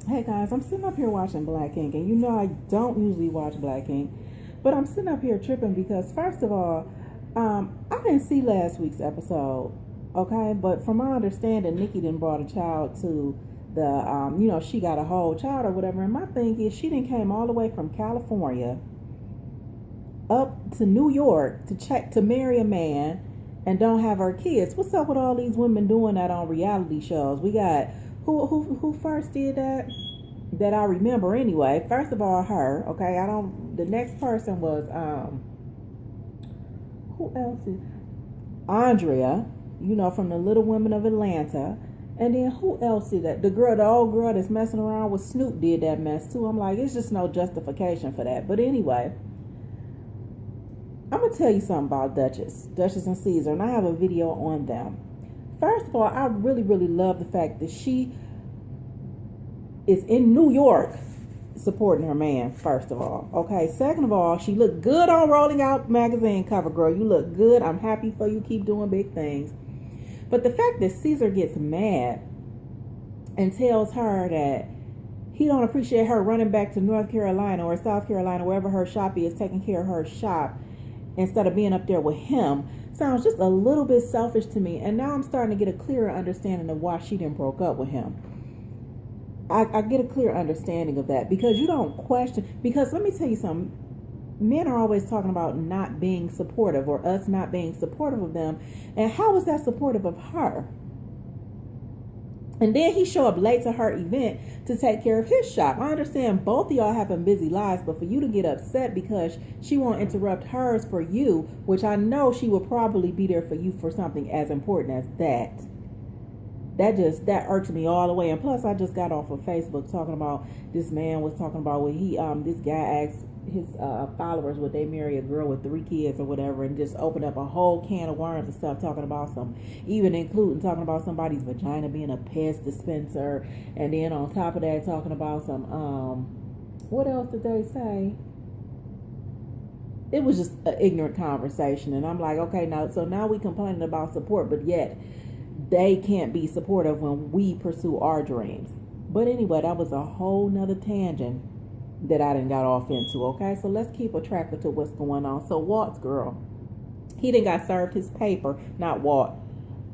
Hey guys, I'm sitting up here watching Black Ink, and you know I don't usually watch Black Ink, but I'm sitting up here tripping because first of all, I didn't see last week's episode, okay? But from my understanding, Nikki didn't brought a child to the, she got a whole child or whatever. And my thing is, she didn't came all the way from California up to New York to marry a man and don't have her kids. What's up with all these women doing that on reality shows? We got who first did that I remember anyway. First of all, her, okay. The next person was who else is Andrea, from the Little Women of Atlanta. And then who else did that? The old girl that's messing around with Snoop did that mess too. I'm like, it's just no justification for that. But anyway, I'm gonna tell you something about Duchess and Caesar, and I have a video on them. First of all, I really, really love the fact that she is in New York supporting her man, first of all. Okay, second of all, she looked good on Rolling Out magazine cover, girl. You look good. I'm happy for you. Keep doing big things. But the fact that Caesar gets mad and tells her that he don't appreciate her running back to North Carolina or South Carolina, wherever her shop is, taking care of her shop, instead of being up there with him, sounds just a little bit selfish to me. And now I'm starting to get a clearer understanding of why she didn't broke up with him. I get a clear understanding of that, because you don't question. Because let me tell you something. Men are always talking about not being supportive, or us not being supportive of them. And how is that supportive of her? And then he show up late to her event to take care of his shop. I understand both of y'all having busy lives, but for you to get upset because she won't interrupt hers for you, which I know she will probably be there for you for something as important as that. That irks me all the way. And plus, I just got off of Facebook talking about this man was talking about when this guy asked his followers would they marry a girl with 3 kids or whatever, and just opened up a whole can of worms and stuff, talking about including talking about somebody's vagina being a pest dispenser, and then on top of that talking about some what else did they say? It was just an ignorant conversation, and I'm like, okay, now we complaining about support, but yet they can't be supportive when we pursue our dreams. But anyway, that was a whole nother tangent that I done got off into, okay? So let's keep a track to what's going on. So Walt's girl, he done got served his paper, not Walt,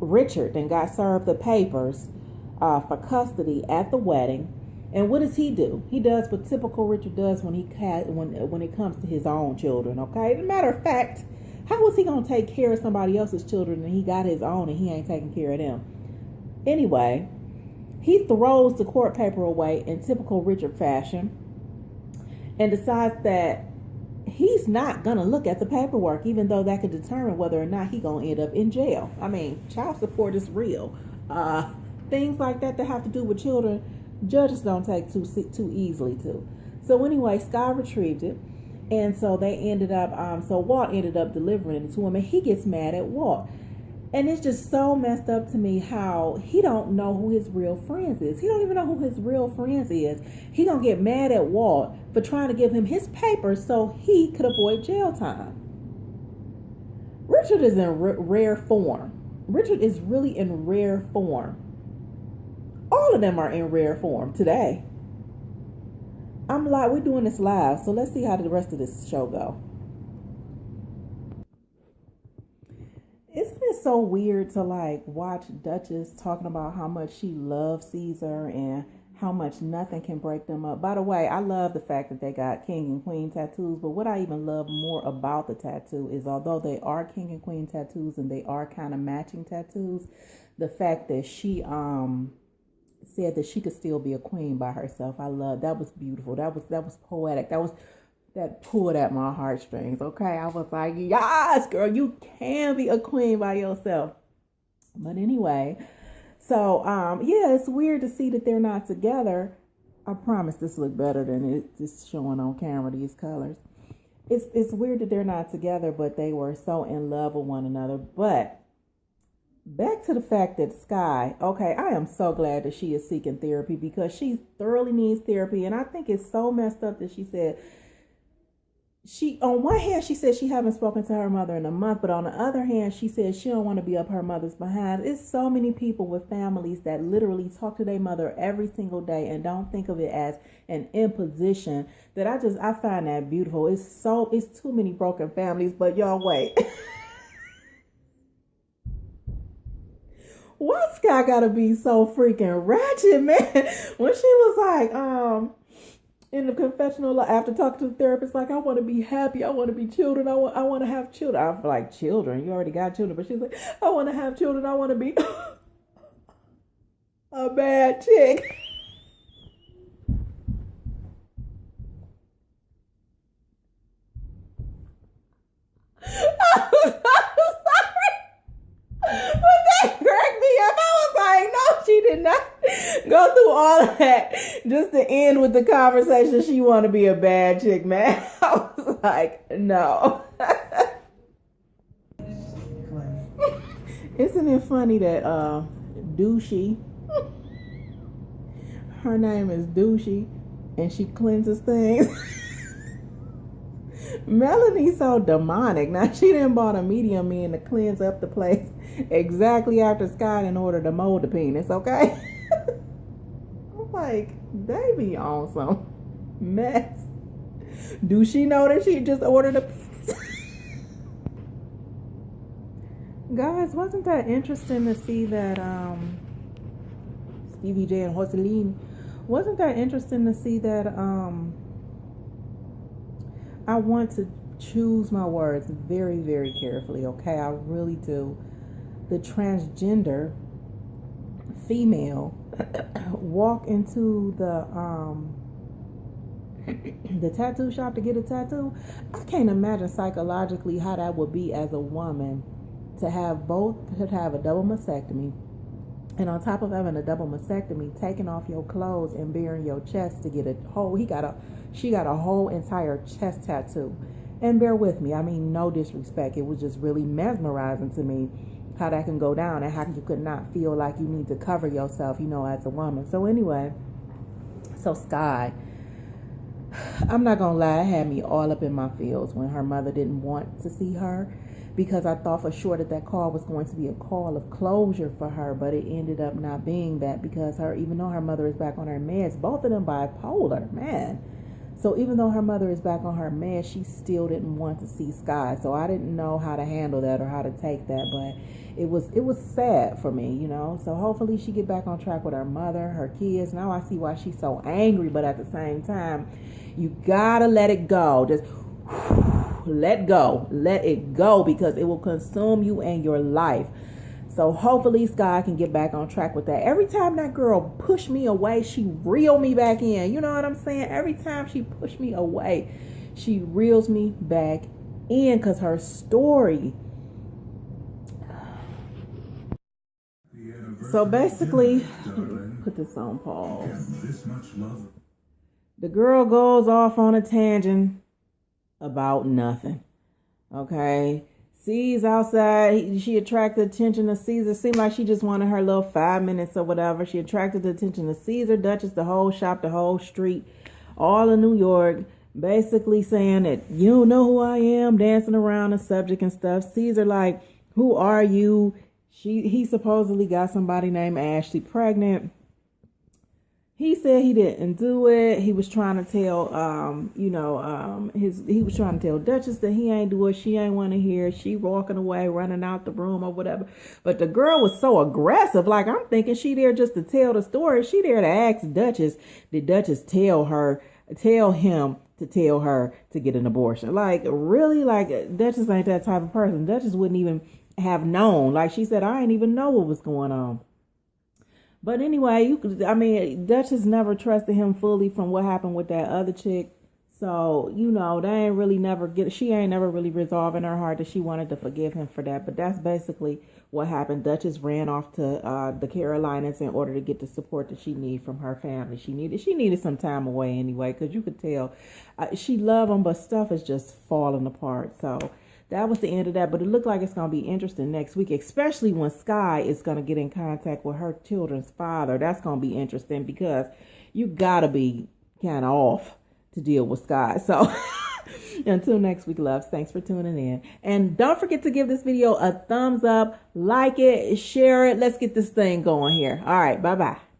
Richard then got served the papers for custody at the wedding. And what does he do? He does what typical Richard does when it comes to his own children, okay? As a matter of fact, how was he gonna take care of somebody else's children and he got his own and he ain't taking care of them? Anyway, he throws the court paper away in typical Richard fashion and decides that he's not going to look at the paperwork, even though that could determine whether or not he's going to end up in jail. I mean, child support is real. Things like that have to do with children, judges don't take too easily to. So anyway, Sky retrieved it. And so they ended up, Walt ended up delivering it to him, and he gets mad at Walt. And it's just so messed up to me how he don't know who his real friends is. He don't even know who his real friends is. He gonna get mad at Walt for trying to give him his papers so he could avoid jail time. Richard is in rare form. Richard is really in rare form. All of them are in rare form today. I'm like, we're doing this live, so let's see how the rest of this show go. Isn't it so weird to watch Duchess talking about how much she loves Caesar and how much nothing can break them up? By the way, I love the fact that they got king and queen tattoos, but what I even love more about the tattoo is, although they are king and queen tattoos and they are kind of matching tattoos, the fact that she said that she could still be a queen by herself. I love that. Was beautiful. That was poetic. That pulled at my heartstrings. Okay, I was like, yes, girl, you can be a queen by yourself. But anyway, so yeah, it's weird to see that they're not together. I promise this look better than it just showing on camera, these colors. It's weird that they're not together, but they were so in love with one another. But back to the fact that Sky, okay, I am so glad that she is seeking therapy, because she thoroughly needs therapy. And I think it's so messed up that she said, she, on one hand, she said she haven't spoken to her mother in a month, but on the other hand, she said she don't want to be up her mother's behind. It's so many people with families that literally talk to their mother every single day and don't think of it as an imposition, that I find that beautiful. It's too many broken families, but y'all wait. Why Sky gotta be so freaking ratchet, man? When she was like, in the confessional, after talking to the therapist, like, I want to be happy, I want to be children, I want to have children. I'm like, children? You already got children. But she's like, I want to have children, I want to be a bad chick. But that cracked me up. I was like, no, she did not go through all of that just to end with the conversation. She want to be a bad chick, man. I was like, no. Isn't it funny that DUCHI, her name is DUCHI, and she cleanses things? Melanie's so demonic. Now, she done bought a medium in to cleanse up the place exactly after Sky in order to mold the penis, okay? I'm like, they be on some mess. Do she know that she just ordered a penis? Guys, wasn't that interesting to see that Stevie J and Jocelyn, wasn't that interesting to see that I want to choose my words very, very carefully, okay? I really do. The transgender female walk into the tattoo shop to get a tattoo. I can't imagine psychologically how that would be as a woman to have a double mastectomy, and on top of having a double mastectomy, taking off your clothes and baring your chest to get she got a whole entire chest tattoo. And bear with me, I mean, no disrespect, it was just really mesmerizing to me how that can go down and how you could not feel like you need to cover yourself, as a woman. So anyway, so Sky, I'm not gonna lie, it had me all up in my feels when her mother didn't want to see her, because I thought for sure that call was going to be a call of closure for her, but it ended up not being that, because even though her mother is back on her meds, both of them bipolar, man. So even though her mother is back on her meds, she still didn't want to see Sky. So I didn't know how to handle that or how to take that, but it was sad for me, So hopefully she get back on track with her mother, her kids. Now I see why she's so angry, but at the same time, you gotta let it go. Just let it go, because it will consume you and your life. So hopefully Sky can get back on track with that. Every time that girl pushed me away, she reeled me back in. You know what I'm saying? Every time she pushed me away, she reels me back in, because her story. So basically, put this on pause. The girl goes off on a tangent about nothing. Okay? Sees outside, she attracted attention to Caesar. Seemed like she just wanted her little 5 minutes or whatever. She attracted the attention to Caesar, Duchess, the whole shop, the whole street, all of New York, basically saying that you don't know who I am, dancing around the subject and stuff. Caesar like, who are you? He supposedly got somebody named Ashley pregnant. He said he didn't do it. He was trying to tell, he was trying to tell Duchess that he ain't do it. She ain't want to hear. She walking away, running out the room or whatever. But the girl was so aggressive. Like, I'm thinking she there just to tell the story. She there to ask Duchess, did Duchess tell him to tell her to get an abortion? Like, really? Like, Duchess ain't that type of person. Duchess wouldn't even have known. Like, she said, I didn't even know what was going on. But anyway, Duchess never trusted him fully from what happened with that other chick. So, she ain't never really resolved in her heart that she wanted to forgive him for that. But that's basically what happened. Duchess ran off to the Carolinas in order to get the support that she needed from her family. She needed some time away anyway, because you could tell she loved him, but stuff is just falling apart. So that was the end of that, but it looked like it's going to be interesting next week, especially when Sky is going to get in contact with her children's father. That's going to be interesting, because you got to be kind of off to deal with Sky. So Until next week, loves. Thanks for tuning in. And don't forget to give this video a thumbs up, like it, share it. Let's get this thing going here. All right. Bye-bye.